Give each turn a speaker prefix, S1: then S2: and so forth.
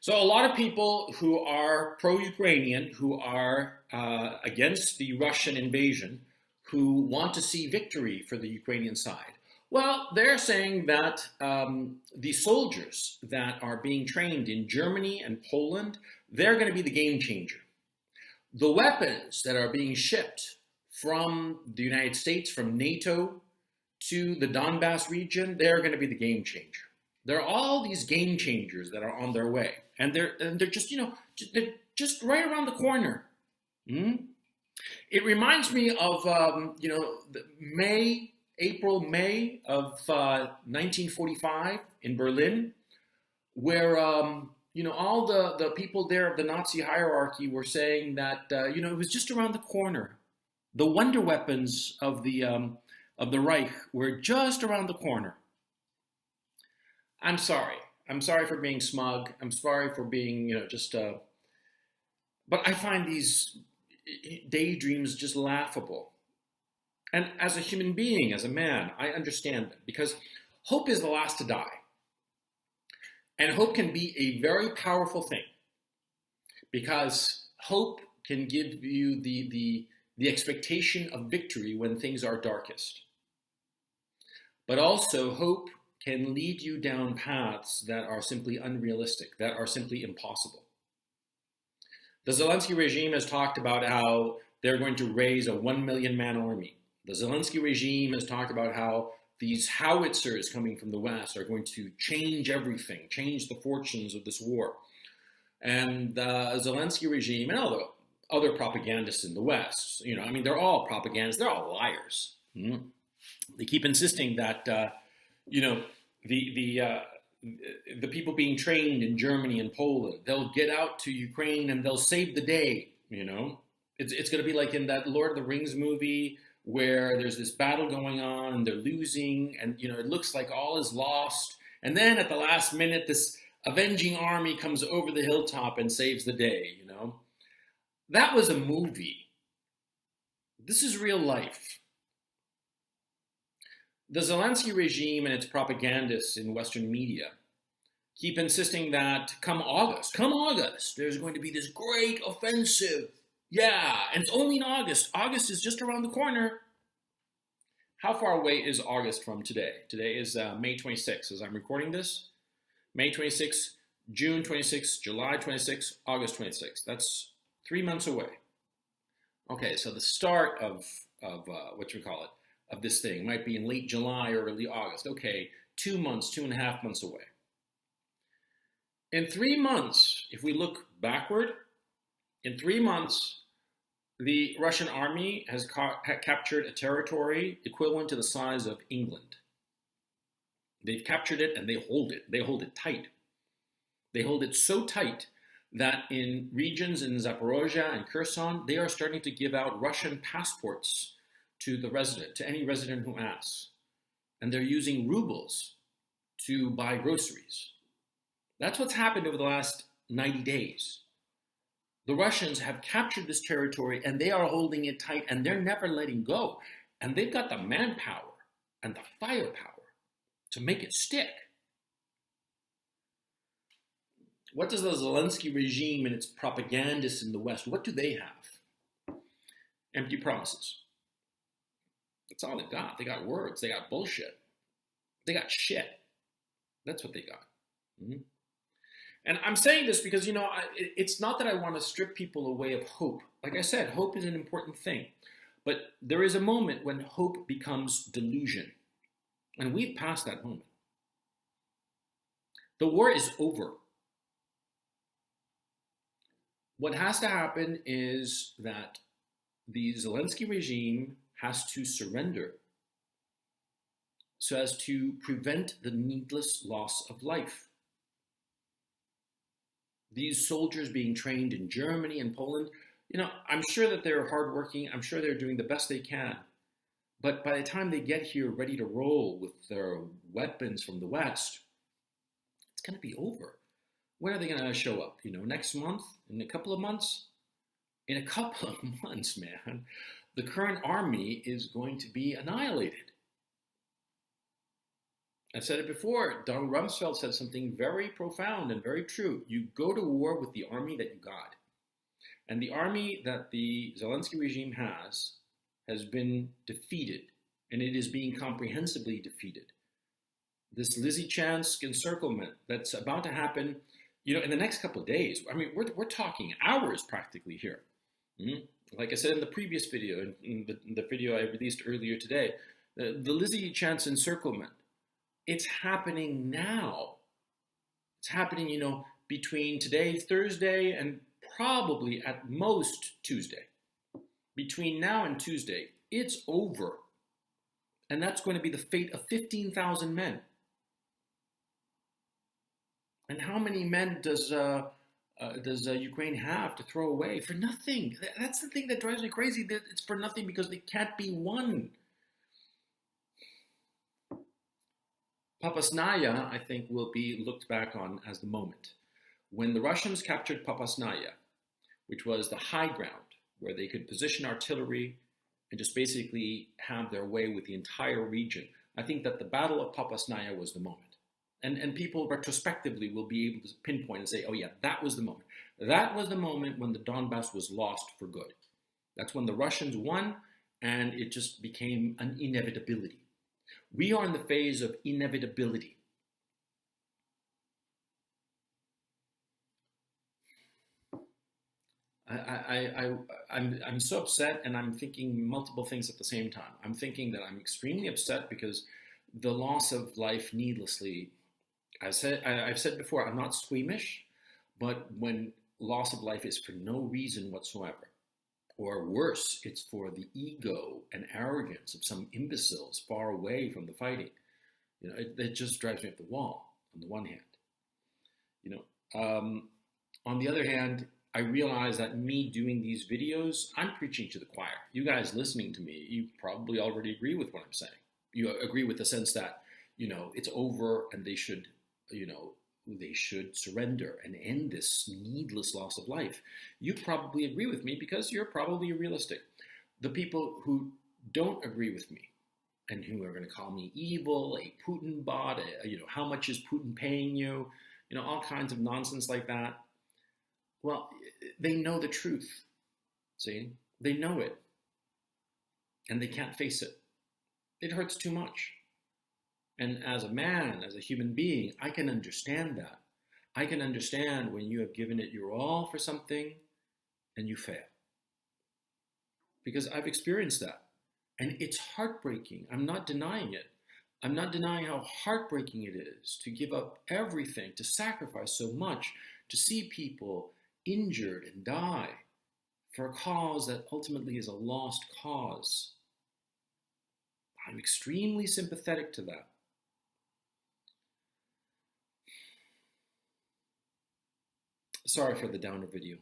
S1: So a lot of people who are pro-Ukrainian, who are against the Russian invasion, who want to see victory for the Ukrainian side, well, they're saying that the soldiers that are being trained in Germany and Poland, they're going to be the game changer. The weapons that are being shipped from the United States, from NATO to the Donbass region, they're going to be the game changer. There are all these game changers that are on their way, and they're just they're just right around the corner. Mm? It reminds me of May of 1945 in Berlin, where all the people there of the Nazi hierarchy were saying that it was just around the corner. The wonder weapons of the Reich were just around the corner. I'm sorry. I'm sorry for being smug. I'm sorry for being, but I find these daydreams just laughable. And as a human being, as a man, I understand them because hope is the last to die. And hope can be a very powerful thing because hope can give you the expectation of victory when things are darkest. But also, hope can lead you down paths that are simply unrealistic, that are simply impossible. The Zelensky regime has talked about how they're going to raise a 1 million man army. The Zelensky regime has talked about how these howitzers coming from the West are going to change everything, change the fortunes of this war. And the Zelensky regime and all the other propagandists in the West, they're all propagandists, they're all liars. Mm-hmm. They keep insisting that the people being trained in Germany and Poland, they'll get out to Ukraine and they'll save the day. It's going to be like in that Lord of the Rings movie where there's this battle going on and they're losing, and it looks like all is lost. And then at the last minute, this avenging army comes over the hilltop and saves the day. That was a movie. This is real life. The Zelensky regime and its propagandists in Western media keep insisting that come August, there's going to be this great offensive. Yeah, and it's only in August. August is just around the corner. How far away is August from today? Today is May 26th as I'm recording this. May 26th, June 26th, July 26th, August 26th. That's 3 months away. Okay, so the start of this thing might be in late July or early August. Okay, 2 months, 2.5 months away. In 3 months, if we look backward, in 3 months, the Russian army has captured a territory equivalent to the size of England. They've captured it and they hold it. They hold it tight. They hold it so tight that in regions in Zaporozhye and Kherson, they are starting to give out Russian passports to the resident, to any resident who asks. And they're using rubles to buy groceries. That's what's happened over the last 90 days. The Russians have captured this territory and they are holding it tight and they're never letting go. And they've got the manpower and the firepower to make it stick. What does the Zelensky regime and its propagandists in the West, what do they have? Empty promises. That's all they've got. They got words. They got bullshit. They got shit. That's what they got. Mm-hmm. And I'm saying this because, it's not that I want to strip people away of hope. Like I said, hope is an important thing. But there is a moment when hope becomes delusion. And we've passed that moment. The war is over. What has to happen is that the Zelensky regime has to surrender so as to prevent the needless loss of life. These soldiers being trained in Germany and Poland, I'm sure that they're hardworking. I'm sure they're doing the best they can. But by the time they get here ready to roll with their weapons from the West, it's going to be over. When are they going to show up? Next month? In a couple of months? In a couple of months, man, the current army is going to be annihilated. I've said it before. Donald Rumsfeld said something very profound and very true. You go to war with the army that you got. And the army that the Zelensky regime has been defeated, and it is being comprehensively defeated. This Lysychansk encirclement that's about to happen, in the next couple of days. I mean, we're talking hours practically here. Mm-hmm. Like I said in the previous video, in the video I released earlier today, the Lysychansk encirclement, it's happening now. It's happening, between today, Thursday, and probably at most Tuesday. Between now and Tuesday, it's over. And that's going to be the fate of 15,000 men. And how many men does Ukraine have to throw away? For nothing. That's the thing that drives me crazy. That it's for nothing because they can't be won. Popasnaya, I think, will be looked back on as the moment. When the Russians captured Popasnaya, which was the high ground where they could position artillery and just basically have their way with the entire region, I think that the Battle of Popasnaya was the moment. And people retrospectively will be able to pinpoint and say, oh yeah, that was the moment. That was the moment when the Donbass was lost for good. That's when the Russians won, and it just became an inevitability. We are in the phase of inevitability. I'm so upset, and I'm thinking multiple things at the same time. I'm thinking that I'm extremely upset because the loss of life needlessly, I've said before, I'm not squeamish, but when loss of life is for no reason whatsoever, or worse, it's for the ego and arrogance of some imbeciles far away from the fighting, it just drives me up the wall. On the one hand, on the other hand, I realize that me doing these videos, I'm preaching to the choir. You guys listening to me, you probably already agree with what I'm saying. You agree with the sense that, it's over and they should surrender and end this needless loss of life. You probably agree with me because you're probably realistic. The people who don't agree with me and who are going to call me evil, a Putin bot, how much is Putin paying you, all kinds of nonsense like that. Well, they know the truth, see? They know it, and they can't face it. It hurts too much. And as a man, as a human being, I can understand that. I can understand when you have given it your all for something and you fail. Because I've experienced that. And it's heartbreaking. I'm not denying it. I'm not denying how heartbreaking it is to give up everything, to sacrifice so much, to see people injured and die for a cause that ultimately is a lost cause. I'm extremely sympathetic to that. Sorry for the downer video.